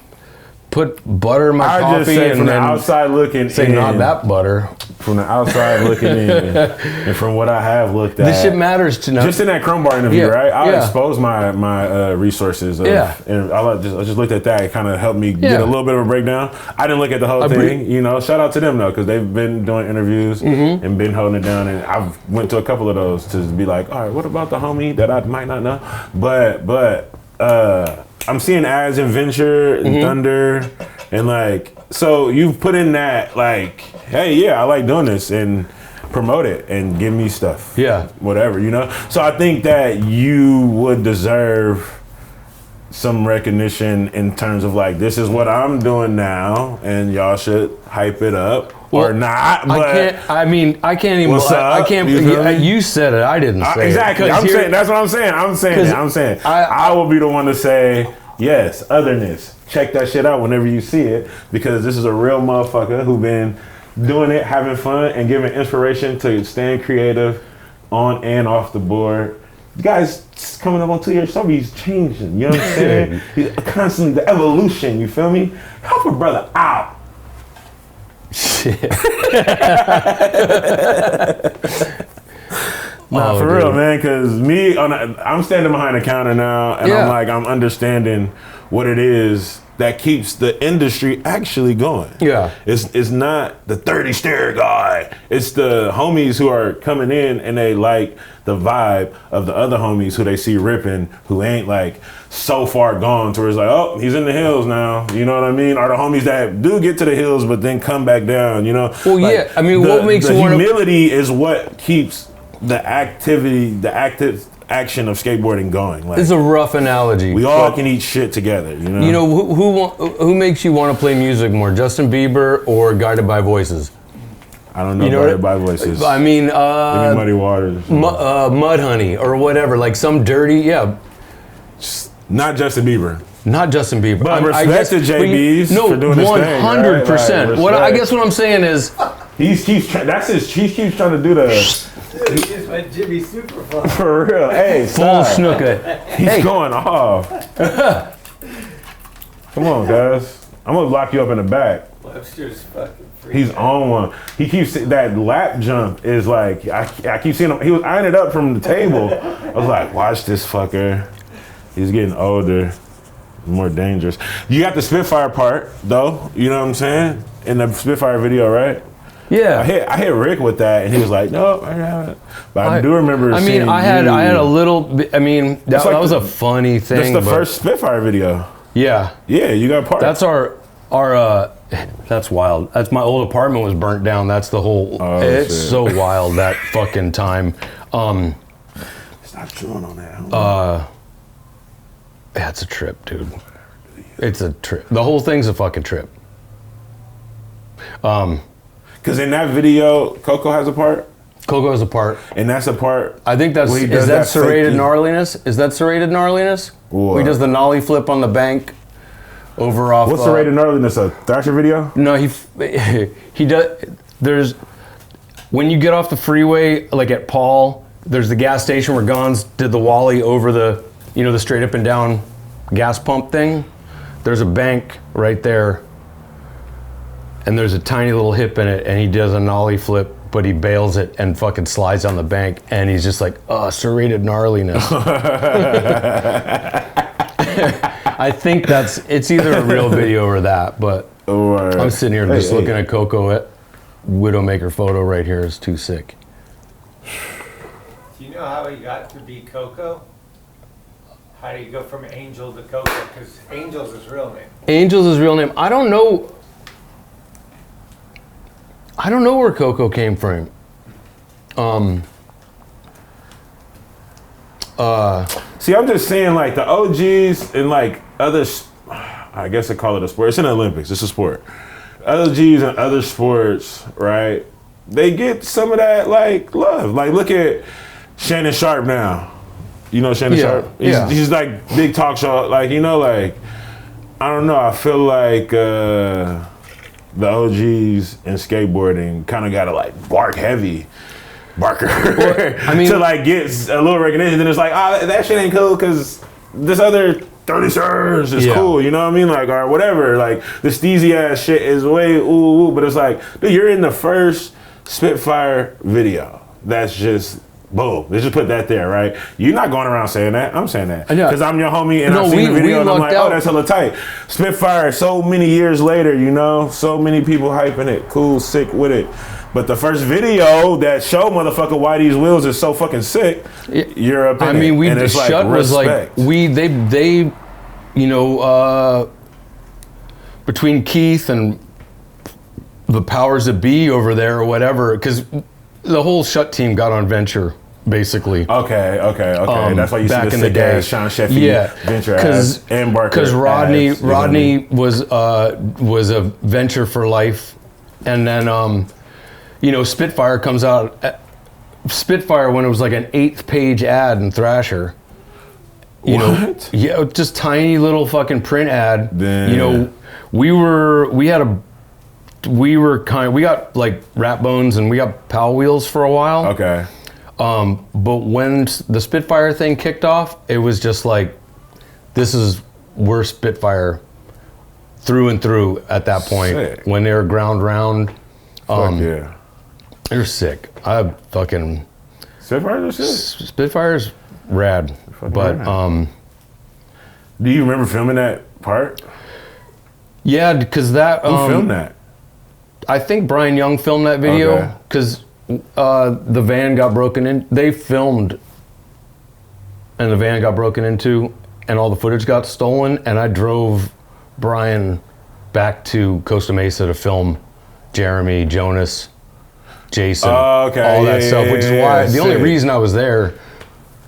put butter in my coffee. Just say and from the then outside looking say in, not that butter. From the outside looking in, and from what I have looked at, this shit matters to know. Just in that Chrome Bar interview, right? I exposed my resources. And I just looked at that. It kind of helped me get a little bit of a breakdown. I didn't look at the whole thing. Shout out to them though, because they've been doing interviews and been holding it down. And I've went to a couple of those to be like, all right, what about the homie that I might not know? But I'm seeing ads in Venture and Thunder, and like, so you've put in that like, hey, I like doing this, and promote it and give me stuff. Yeah. Whatever, So I think that you would deserve some recognition in terms of like, this is what I'm doing now, and y'all should hype it up. Or not, but I can't even. I can't. You said it. I didn't say exactly. it. Exactly. That's what I'm saying. I'm saying. I will be the one to say yes. Otherness. Check that shit out whenever you see it, because this is a real motherfucker who been doing it, having fun, and giving inspiration to staying creative on and off the board. You guys coming up on 2 years, somebody's changing. You know what I'm saying? Constantly the evolution. You feel me? Help a brother out. Shit. For real, man, because I'm standing behind the counter now, and I'm understanding what it is that keeps the industry actually going. Yeah. It's not the 30 stare guy. It's the homies who are coming in and they like the vibe of the other homies who they see ripping, who ain't like so far gone to where it's like, oh, he's in the hills now. You know what I mean? Or the homies that do get to the hills but then come back down, Well, like, what makes the humility is what keeps the active action of skateboarding going. Like, it's a rough analogy. We all can eat shit together, who makes you want to play music more, Justin Bieber or Guided by Voices? I don't know You know Barrett what? by voices. I mean, Maybe Muddy Waters. Mud Honey or whatever, like some dirty, yeah. Not Justin Bieber. Not Justin Bieber. But respect to JB's for doing his thing, right? 100%. Like, I guess what I'm saying is, he keeps trying to do the. Dude, he just went Jimmy Superfly. For real. Hey, full stop. snooker. He's going off. Come on, guys. I'm gonna lock you up in the back. Webster's fucking free. He's on one. He keeps that lap jump is like I keep seeing him. He was eyeing it up from the table. I was like, watch this fucker. He's getting older, more dangerous. You got the Spitfire part though. You know what I'm saying? In the Spitfire video, right? yeah. I hit Rick with that, and he was like, "No, I haven't." But I do remember. I mean, seeing I had a little bit. I mean, that was a funny thing. That's the first Spitfire video. Yeah. Yeah, you got part. That's our. That's wild. That's my old apartment was burnt down. That's the whole. It's shit. so wild that fucking time. Stop chewing on that. Yeah, it's a trip, dude. It's a trip. The whole thing's a fucking trip. Because in that video, Coco has a part. Coco has a part. And that's a part. I think that's where he is does that serrated safety. gnarliness? Is that serrated gnarliness? What? He does the nollie flip on the bank over off. What's the rated gnarliness? A Thrasher video? No, he does. There's when you get off the freeway, like at Paul, there's the gas station where Gons did the wally over the, the straight up and down gas pump thing. There's a bank right there, and there's a tiny little hip in it, and he does a nollie flip, but he bails it and fucking slides on the bank, and he's just like, serrated gnarliness. I think it's either a real video or that, but I'm sitting here just looking at Coco at Widowmaker photo right here is too sick. Do you know how he got to be Coco? How do you go from Angel to Coco? Because Angel's his real name. Angel's his real name. I don't know where Coco came from. See, I'm just saying, like, the OGs and, like, others, I guess I call it a sport. It's in the Olympics. It's a sport. OGs and other sports, right? They get some of that, like, love. Like, look at Shannon Sharp now. You know Shannon Sharp? He's like, big talk show. Like, like, I don't know. I feel like the OGs in skateboarding kind of got to, like, barker. I mean, to like get a little recognition. Then it's like, that shit ain't cool because this other 30 Sirs is cool. You know what I mean? Like, or whatever. Like, the steezy ass shit is way ooh. But it's like, dude, you're in the first Spitfire video. That's just boom. They just put that there, right? You're not going around saying that. I'm saying that because I'm your homie and I've seen the video and I'm like, that's hella tight. Spitfire. So many years later, so many people hyping it. Cool, sick with it. But the first video that showed motherfucker why these wheels is so fucking sick, you're up in I mean, it. Shut was like, they between Keith and the powers that be over there or whatever, because the whole Shut team got on Venture, basically. Okay. That's why you back see in the the day, Sean Sheffy, Venture ass, and Barker. Because Rodney was a Venture for life, and then Spitfire comes out. Spitfire when it was like an 8th-page ad in Thrasher. Just tiny little fucking print ad. Damn. We got like Rat Bones and we got Pow Wheels for a while. Okay. But when the Spitfire thing kicked off, it was just like, we're Spitfire through and through at that point. Sick. When they were ground round. Fuck yeah. They're sick. Spitfire's are sick. Spitfire's rad. But rad. Do you remember filming that part? Yeah, because that Who filmed that? I think Brian Young filmed that video because the van got broken in. They filmed, and the van got broken into, and all the footage got stolen. And I drove Brian back to Costa Mesa to film Jeremy, Jonas, Jason, all that stuff. Which is why the only reason I was there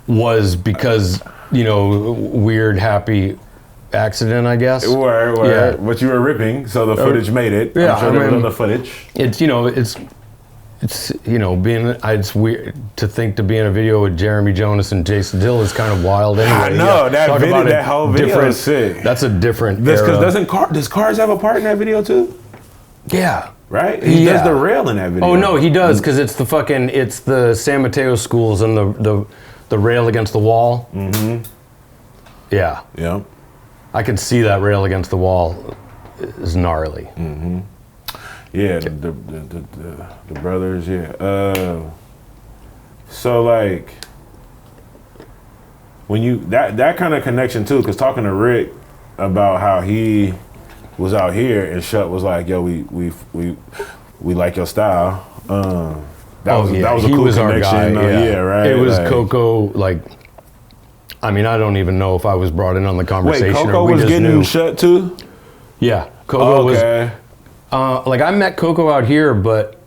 was because weird happy accident, I guess. Word. But you were ripping, so the footage made it. Yeah, I'm sure there was other footage. It's it's it's weird to think to be in a video with Jeremy Jonas and Jason Dill is kind of wild anyway. I know that whole video is sick. That's a different Because era. does Cars have a part in that video too? Yeah. Right? He does the rail in that video. Oh no, he does, because it's the San Mateo schools and the rail against the wall. Mm-hmm. Yeah. Yeah. I can see that rail against the wall is gnarly. Mm-hmm. Yeah, the brothers, yeah. So like when you that kind of connection too, because talking to Rick about how he was out here and Shut was like, yo, we like your style. That was a cool connection. Our guy, yeah, right. It was like, Coco, like, I mean, I don't even know if I was brought in on the conversation. Wait, Coco or we was just getting knew. Shut too? Yeah, Coco was. Okay. I met Coco out here, but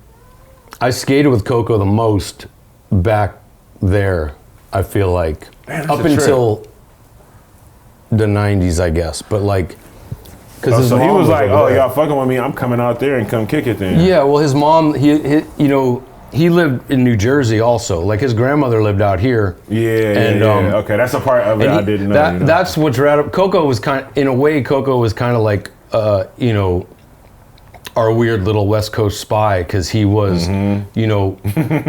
I skated with Coco the most back there, I feel like. Man, up until the 90s, I guess. But like, because so he was like, "Oh, y'all fucking with me? I'm coming out there and come kick it then." Yeah, well, his mom, he lived in New Jersey also. Like his grandmother lived out here. Yeah. Okay, that's a part of it I didn't know. That's what's rad. Coco was in a way, Coco was kind of like, our weird little West Coast spy, because he was,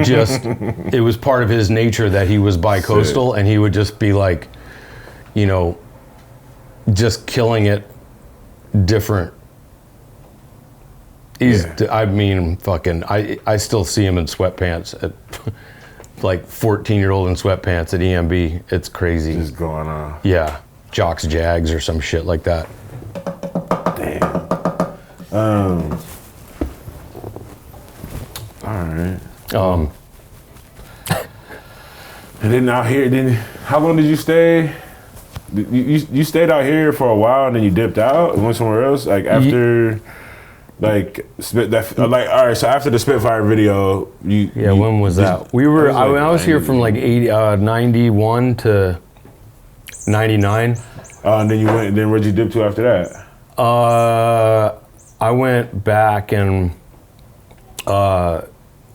just, it was part of his nature that he was bi-coastal, and he would just be like, just killing it different. I mean, fucking, I still see him in sweatpants at like 14-year-old in sweatpants at EMB. It's crazy. Just going on. Yeah. Jocks Jags or some shit like that. Damn. All right. And then out here, how long did you stay? You stayed out here for a while and then you dipped out and went somewhere else? Like after, like, all right, so after the Spitfire video, when was that? I was here from like 91 to 99. And then you went, then where'd you dip to after that? I went back and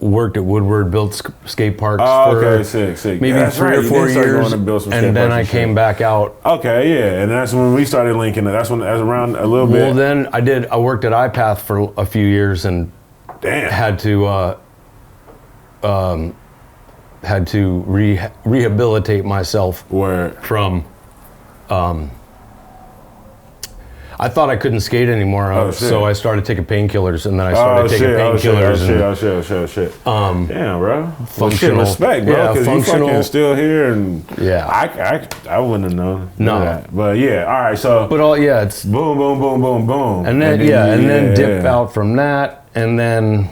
worked at Woodward, built skate parks for sick. maybe 3 or 4 years, and then I came back out. Okay, yeah, and that's when we started linking. That's around a little bit. Well, then I worked at iPath for a few years and had to rehabilitate myself from. I thought I couldn't skate anymore, so I started taking painkillers, and then I started taking painkillers. Shit. Damn, bro. Functional. Respect, bro, because you fucking still here, and I wouldn't have known that. But yeah, all right, so. But it's boom, boom, boom, boom, boom. And then dip out from that, and then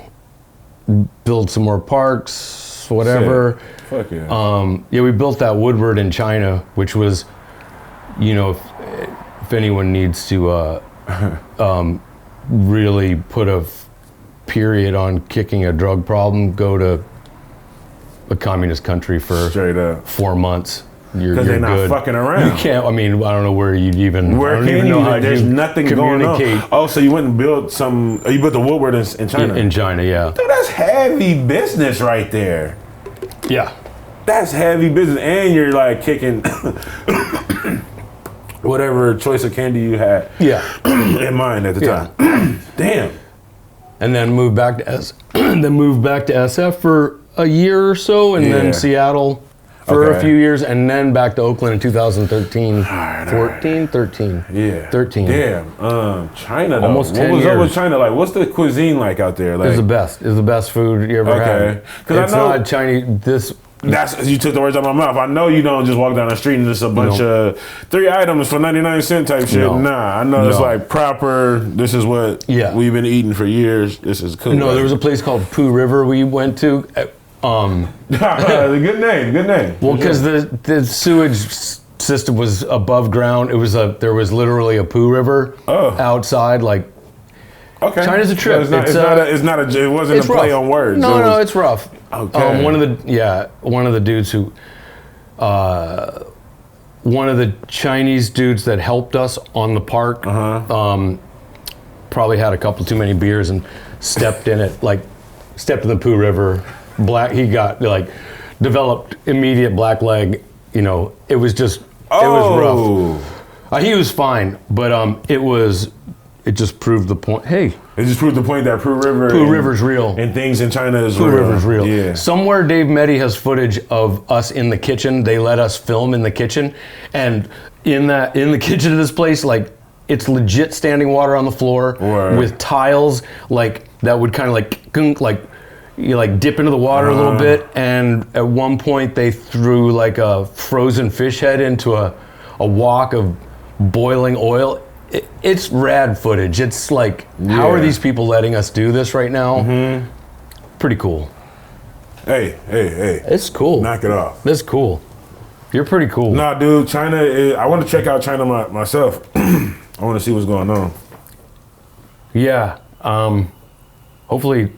build some more parks, whatever. Sick. Fuck yeah. We built that Woodward in China, which was, if anyone needs to really put a period on kicking a drug problem, go to a communist country for straight up 4 months. Because they're not fucking around. You can't. I mean, I don't know where you'd even. There's nothing going on. Oh, so you went and built you built the Woodward in China? In China, yeah. Dude, that's heavy business right there. Yeah. That's heavy business, and you're like kicking whatever choice of candy you had in mind at the time. Damn. And then moved back to SF for a year or so, and then Seattle for a few years, and then back to Oakland in 2013. 13? Yeah. 13. Damn. China, though. Almost 10 years. What was up with years. China? Like, what's the cuisine like out there? Like, It's the best. It's the best food you ever had. It's not Chinese. You took the words out of my mouth. I know you don't just walk down the street and just a bunch of 3 items for 99 cents type shit. No. Nah, I know it's like proper. This is what we've been eating for years. This is cool. No, there was a place called Pooh River we went to. Good name. Well, because the sewage system was above ground. There was literally a Pooh River outside. Like, China's a trip. It wasn't a play on words. No, it's rough. Okay. One of the dudes who, one of the Chinese dudes that helped us on the park, probably had a couple too many beers and stepped in it like stepped in the Pooh River. He got like developed immediate black leg. You know, it was just it was rough. He was fine, but it just proved the point. Hey, it just proved the point that Pooh River's real, and things in China is Pooh real. River's real. Yeah. Somewhere Dave Meddy has footage of us in the kitchen. They let us film in the kitchen, and in the kitchen of this place, like it's legit standing water on the floor with tiles like that would kind of like you like dip into the water a little bit. And at one point they threw like a frozen fish head into a wok of boiling oil. It's rad footage. It's like, how are these people letting us do this right now? Pretty cool. Hey. It's cool. Knock it off. It's cool. You're pretty cool. Nah, dude, China I want to check out China myself. I want to see what's going on. Yeah. Hopefully.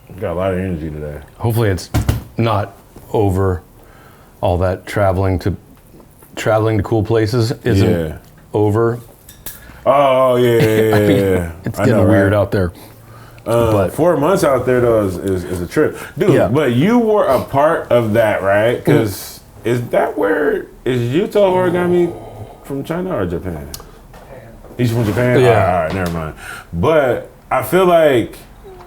You got a lot of energy today. Hopefully it's not over all that traveling to cool places isn't over. Oh, yeah. I mean, it's getting weird out there. But 4 months out there, though, is a trip. Dude, but you were a part of that, right? Because is Yuto Origami from China or Japan? He's from Japan? Yeah. All right, never mind. But I feel like,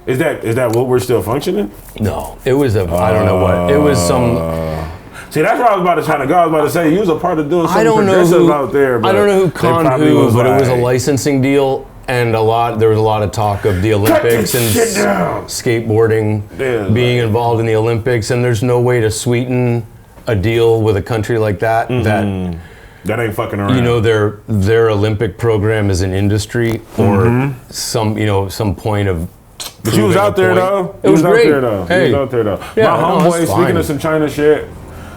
is that what we're still functioning? No, it was I don't know what. It was some... See, that's where I was about to try to go. I was about to say, you was a part of doing something progressive out there. I don't know who conned who, but it was a licensing deal, and there was a lot of talk of the Olympics and skateboarding being involved in the Olympics, and there's no way to sweeten a deal with a country like that that ain't fucking around. You know, their Olympic program is an industry or some point of. But you was out there though. It was great. He was out there though. Yeah, my homeboy, speaking of some China shit,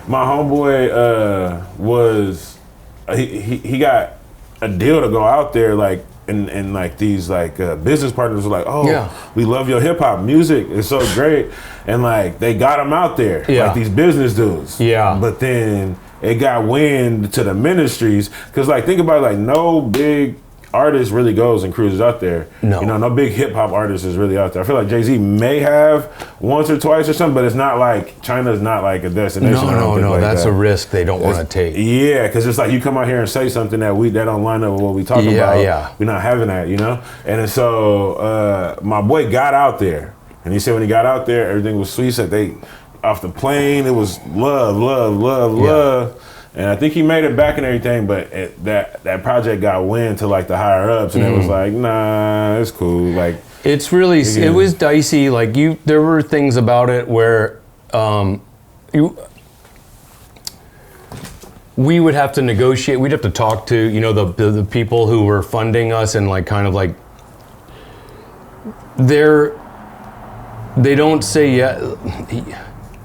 my homeboy he got a deal to go out there, like, and like these like business partners were like, we love your hip hop music, it's so great, and like they got him out there, like these business dudes. Yeah. But then it got wind to the ministries, because like think about it, like no big artist really goes and cruises out there. No big hip hop artist is really out there. I feel like Jay-Z may have once or twice or something, but it's not like China's not like a destination. No, that's a risk they don't want to take. Yeah, because it's like you come out here and say something that don't line up with what we talk about. Yeah, we're not having that, you know. And so my boy got out there, and he said when he got out there, everything was sweet. Said they off the plane, it was love. And I think he made it back and everything, but that project got wind to like the higher ups, and it was like, nah, it's cool. Like it's really, it was dicey. Like there were things about it where we would have to negotiate. We'd have to talk to the people who were funding us, and like kind of like they don't say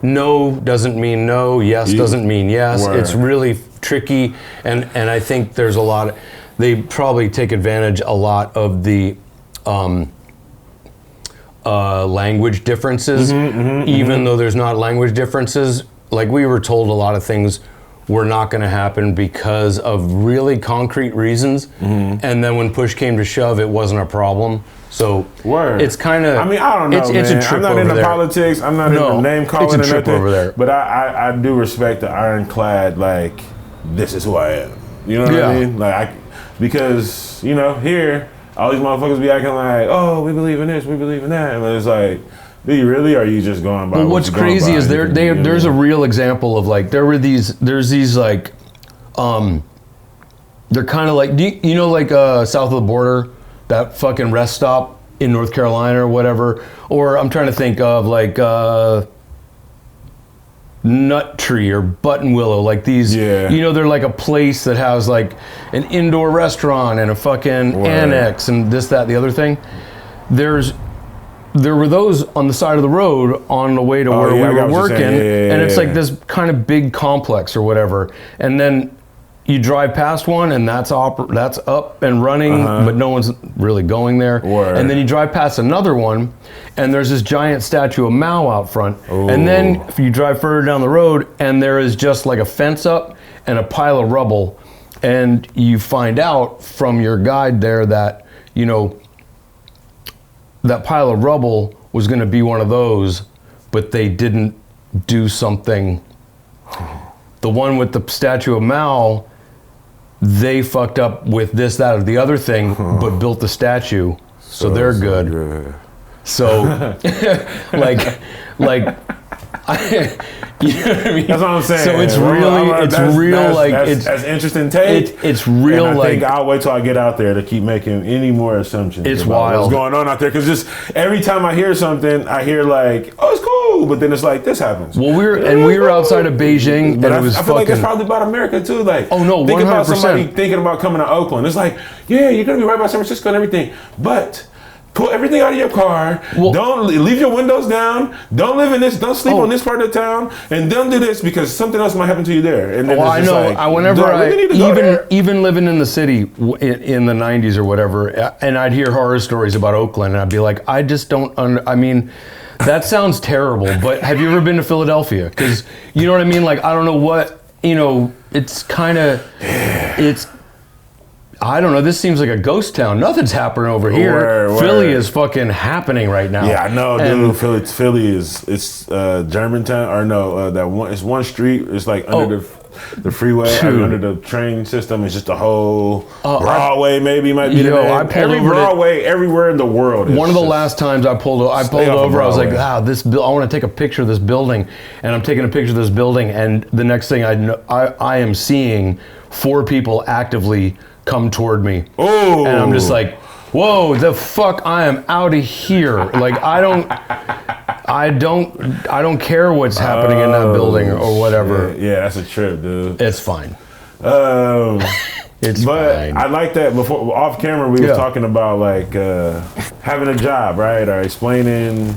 no doesn't mean no, yes doesn't mean yes. Word. It's really tricky, and I think there's a lot they probably take advantage a lot of the language differences, even though there's not language differences. Like we were told a lot of things were not going to happen because of really concrete reasons, and then when push came to shove, it wasn't a problem. So it's kind of. I mean, I don't know, it's man. a trip I'm not into politics. I'm not into name calling or nothing. Over there. But I do respect the ironclad. Like, this is who I am. You know what I mean? Like, because here all these motherfuckers be acting like, oh, we believe in this, we believe in that, and it's like, do you really? Or are you just going by? Well, what's crazy is there's a real example of like there's these like, they're kind of like like south of the border. That fucking rest stop in North Carolina or whatever. Or I'm trying to think of like Nut Tree or Button Willow. Like these, they're like a place that has like an indoor restaurant and a fucking annex and this, that, the other thing. There were those on the side of the road on the way to where we were working. And it's like this kind of big complex or whatever. And then you drive past one and that's up and running, but no one's really going there. And then you drive past another one and there's this giant statue of Mao out front. And then if you drive further down the road and there is just like a fence up and a pile of rubble, and you find out from your guide there that, that pile of rubble was going to be one of those, but they didn't do something. The one with the statue of Mao, they fucked up with this, that, or the other thing, but built the statue, so they're good. So, like, you know what I mean? That's what I'm saying. So it's really, that's interesting take. It's real, and I like. think I'll wait till I get out there to keep making any more assumptions. It's about wild. what's going on out there, because just every time I hear something, I hear like, oh, it's cool, but then it's like this happens. Well, we were outside of Beijing, But and it was I feel like it's fucking. probably about America too. Like, Oh, no, think about 100%. somebody thinking about coming to Oakland. It's like, yeah, you're gonna be right by San Francisco and everything, but pull everything out of your car. Well- Don't leave your windows down. Don't live in this. Don't sleep on this part of town, and don't do this because something else might happen to you there. And then Well, I it's just know. like, Whenever do I really need to go there? even living in the city in the '90s or whatever, and I'd hear horror stories about Oakland, and I'd be like, I just don't. I mean, that sounds terrible. But have you ever been to Philadelphia? Because you know what I mean. Like, I don't know what It's kind of it's. I don't know. This seems like a ghost town. Nothing's happening over here. Word. Philly is fucking happening right now. Yeah, I know, dude. Philly is Germantown, or no, that one. It's one street. It's like under the freeway, Dude. under the train system. It's just a whole Broadway. Maybe might be the name. I pulled Every over to- Broadway, everywhere in the world. One of the last times I pulled over, I was like, Broadway. I want to take a picture of this building, and I'm taking a picture of this building, and the next thing I am seeing 4 people actively come toward me. Oh, And I'm just like, whoa, the fuck, I am out of here. Like, I don't care what's happening in that building or whatever. Yeah, that's a trip, dude. It's fine. It's But fine. I like that. Before off camera, we were talking about like having a job, right? Or explaining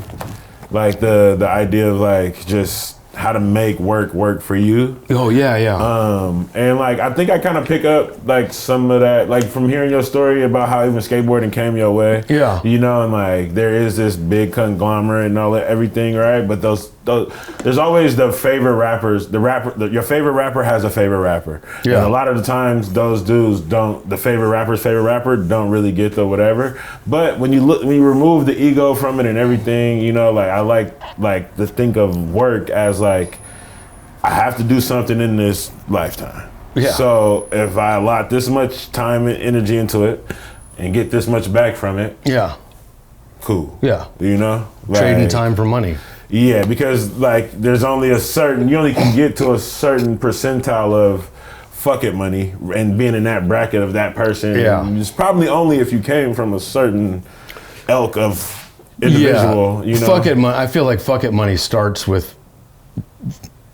like the idea of like just how to make work for you. Oh yeah. And like I think I kind of pick up like some of that, like from hearing your story about how even skateboarding came your way. Yeah. You know, and like there is this big conglomerate and all that, everything, right? But those there's always the favorite rappers. Your favorite rapper has a favorite rapper. Yeah. And a lot of the times those dudes don't. The favorite rapper don't really get the whatever. But when you remove the ego from it and everything, you know, like I like to think of work as like I have to do something in this lifetime. Yeah. So if I allot this much time and energy into it and get this much back from it, Yeah. cool. Yeah. You know, Trading Like, time for money. Yeah, because like there's only you only can get to a certain percentile of fuck it money, and being in that bracket of that person. Yeah. It's probably only if you came from a certain ilk of individual. You know, Fuck it money. I feel like fuck it money starts with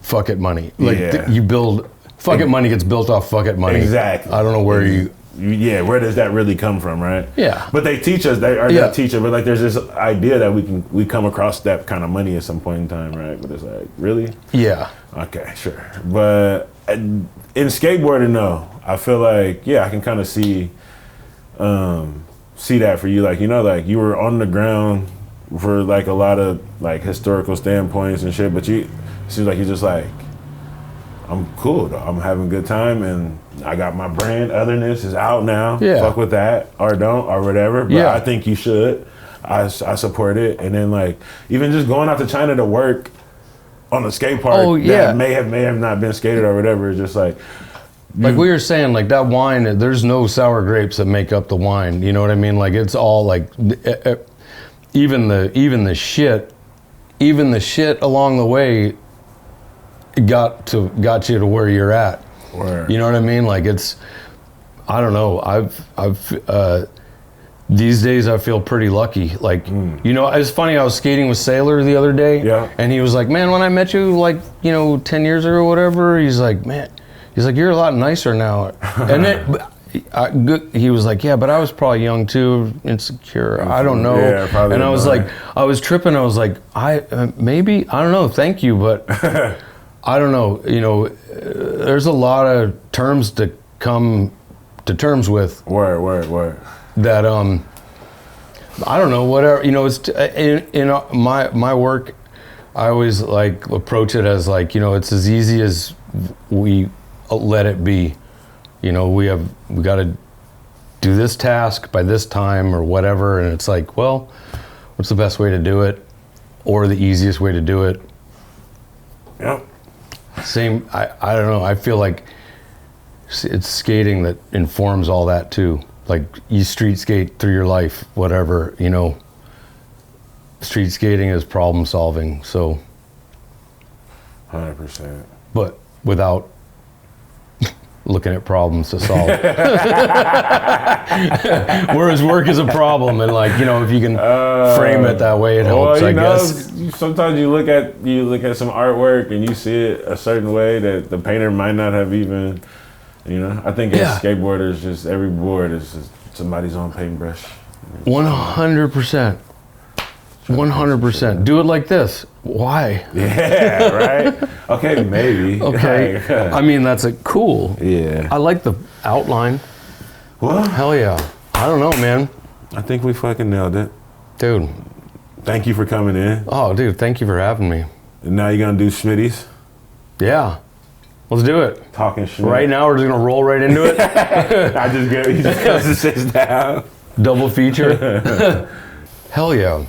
fuck it money. Like Yeah. you build fuck it money gets built off fuck it money. Exactly. I don't know where you. Yeah, where does that really come from, right? Yeah. But they teach us, they are Yeah. not teachers, but like there's this idea that we come across that kind of money at some point in time, right? But it's like, really? Yeah. Okay, sure. But in skateboarding, no. I feel like, yeah, I can kind of see that for you. Like, you know, like you were on the ground for like a lot of like historical standpoints and shit, but it seems like you're just like, I'm cool though. I'm having a good time and I got my brand. Otherness is out now. Yeah. Fuck with that or don't or whatever. But Yeah. I think you should. I support it. And then like even just going out to China to work on a skate park that may have not been skated or whatever. It's just like Like we were saying, like that wine, there's no sour grapes that make up the wine. You know what I mean? Like it's all like, even the shit along the way got you to where you're at. Word. You know what I mean? Like it's, I don't know. I've these days I feel pretty lucky. Like, you know, it's funny. I was skating with Sailor the other day, and he was like, "Man, when I met you, like, 10 years ago or whatever," he's like, "You're a lot nicer now." And he was like, "Yeah, but I was probably young too, insecure. I don't know." Yeah, probably and I was not. like, I was tripping. I was like, maybe I don't know. Thank you, but I don't know. There's a lot of terms to come to terms with. Word. That I don't know, whatever, it's in my work. I always like approach it as like, it's as easy as we let it be. We got to do this task by this time or whatever, and it's like, well, what's the best way to do it? or the easiest way to do it. Yep. Same, I don't know, I feel like it's skating that informs all that too. Like you street skate through your life, whatever, you know. Street skating is problem solving, so. 100%. But without looking at problems to solve. Whereas work is a problem, and like, you know, if you can frame it that way, it helps, I guess. Sometimes you look at some artwork and you see it a certain way that the painter might not have even, you know. I think as skateboarders, just every board is just somebody's own paintbrush. 100%. 100%. Do it like this. Why? Yeah, right? Okay, maybe. Okay. I mean, that's cool. Yeah. I like the outline. Well, Hell yeah. I don't know, man. I think we fucking nailed it. Dude. Thank you for coming in. Oh, dude, thank you for having me. And now you're gonna do Schmitty's? Yeah. Let's do it. Talking Schmidt. Right now, we're just gonna roll right into it. He just goes and sits down. Double feature. Hell yeah.